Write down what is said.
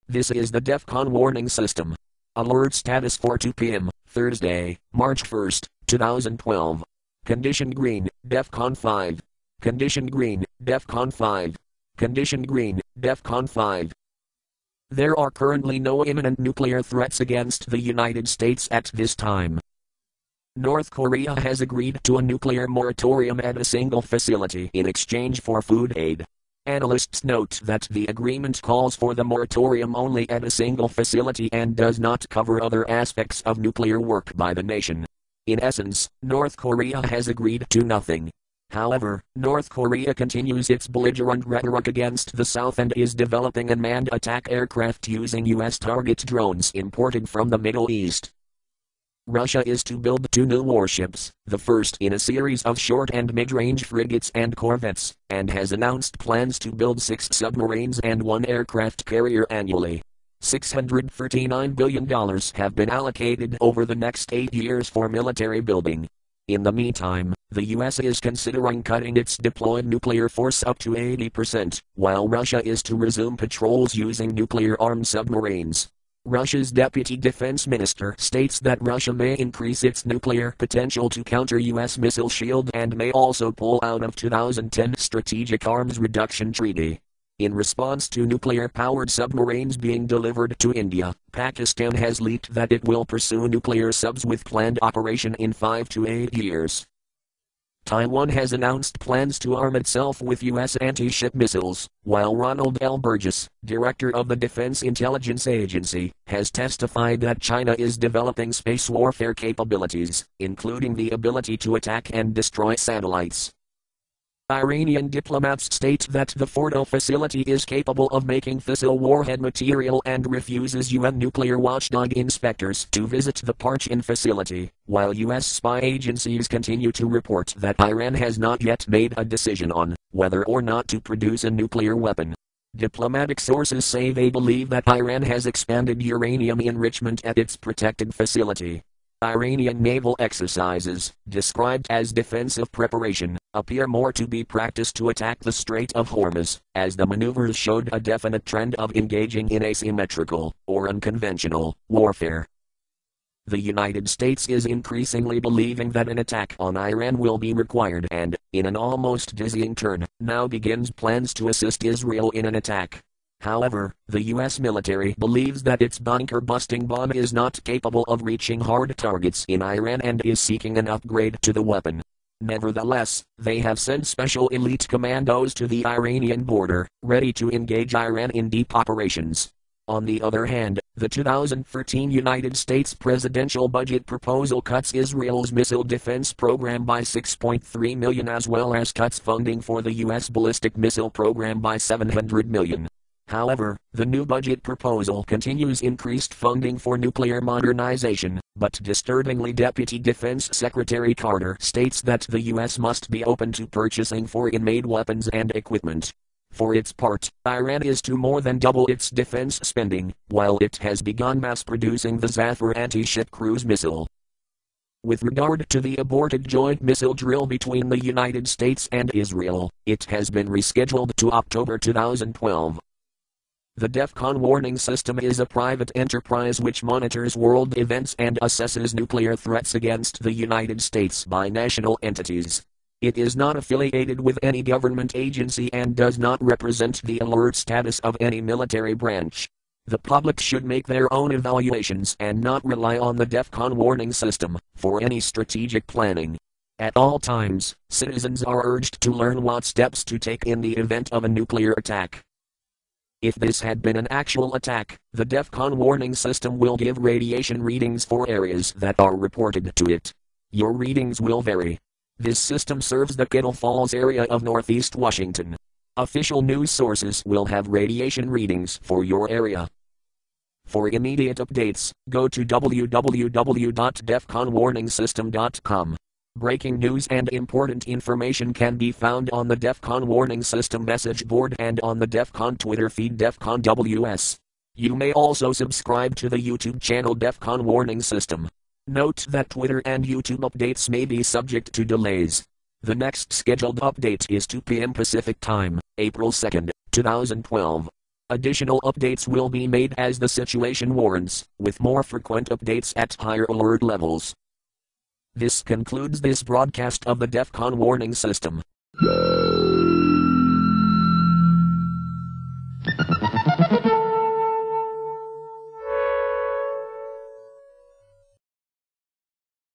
This is the Defcon warning system. Alert status for 2 p.m., Thursday, March 1st, 2012. Condition green, Defcon 5. Condition green, Defcon 5. Condition green, Defcon 5. There are currently no imminent nuclear threats against the United States at this time. North Korea has agreed to a nuclear moratorium at a single facility in exchange for food aid. Analysts note that the agreement calls for the moratorium only at a single facility and does not cover other aspects of nuclear work by the nation. In essence, North Korea has agreed to nothing. However, North Korea continues its belligerent rhetoric against the South and is developing unmanned attack aircraft using U.S. target drones imported from the Middle East. Russia is to build 2 new warships, the first in a series of short and mid-range frigates and corvettes, and has announced plans to build 6 submarines and 1 aircraft carrier annually. $639 billion have been allocated over the next 8 years for military building. In the meantime, the U.S. is considering cutting its deployed nuclear force up to 80%, while Russia is to resume patrols using nuclear-armed submarines. Russia's deputy defense minister states that Russia may increase its nuclear potential to counter U.S. missile shield and may also pull out of 2010 Strategic Arms Reduction Treaty. In response to nuclear-powered submarines being delivered to India, Pakistan has leaked that it will pursue nuclear subs with planned operation in 5 to 8 years. Taiwan has announced plans to arm itself with U.S. anti-ship missiles, while Ronald L. Burgess, director of the Defense Intelligence Agency, has testified that China is developing space warfare capabilities, including the ability to attack and destroy satellites. Iranian diplomats state that the Fordo facility is capable of making fissile warhead material and refuses UN nuclear watchdog inspectors to visit the Parchin facility, while U.S. spy agencies continue to report that Iran has not yet made a decision on whether or not to produce a nuclear weapon. Diplomatic sources say they believe that Iran has expanded uranium enrichment at its protected facility. Iranian naval exercises, described as defensive preparation, appear more to be practiced to attack the Strait of Hormuz, as the maneuvers showed a definite trend of engaging in asymmetrical, or unconventional, warfare. The United States is increasingly believing that an attack on Iran will be required and, in an almost dizzying turn, now begins plans to assist Israel in an attack. However, the U.S. military believes that its bunker-busting bomb is not capable of reaching hard targets in Iran and is seeking an upgrade to the weapon. Nevertheless, they have sent special elite commandos to the Iranian border, ready to engage Iran in deep operations. On the other hand, the 2013 United States presidential budget proposal cuts Israel's missile defense program by $6.3 million as well as cuts funding for the U.S. ballistic missile program by $700 million. However, the new budget proposal continues increased funding for nuclear modernization, but disturbingly Deputy Defense Secretary Carter states that the U.S. must be open to purchasing foreign-made weapons and equipment. For its part, Iran is to more than double its defense spending, while it has begun mass-producing the Zafir anti-ship cruise missile. With regard to the aborted joint missile drill between the United States and Israel, it has been rescheduled to October 2012. The Defcon warning system is a private enterprise which monitors world events and assesses nuclear threats against the United States by national entities. It is not affiliated with any government agency and does not represent the alert status of any military branch. The public should make their own evaluations and not rely on the Defcon warning system for any strategic planning. At all times, citizens are urged to learn what steps to take in the event of a nuclear attack. If this had been an actual attack, the Defcon warning system will give radiation readings for areas that are reported to it. Your readings will vary. This system serves the Kittle Falls area of northeast Washington. Official news sources will have radiation readings for your area. For immediate updates, go to www.defconwarningsystem.com. Breaking news and important information can be found on the Defcon Warning System message board and on the Defcon Twitter feed Defcon WS. You may also subscribe to the YouTube channel Defcon Warning System. Note that Twitter and YouTube updates may be subject to delays. The next scheduled update is 2 p.m. Pacific Time, April 2, 2012. Additional updates will be made as the situation warrants, with more frequent updates at higher alert levels. This concludes this broadcast of the Defcon warning system.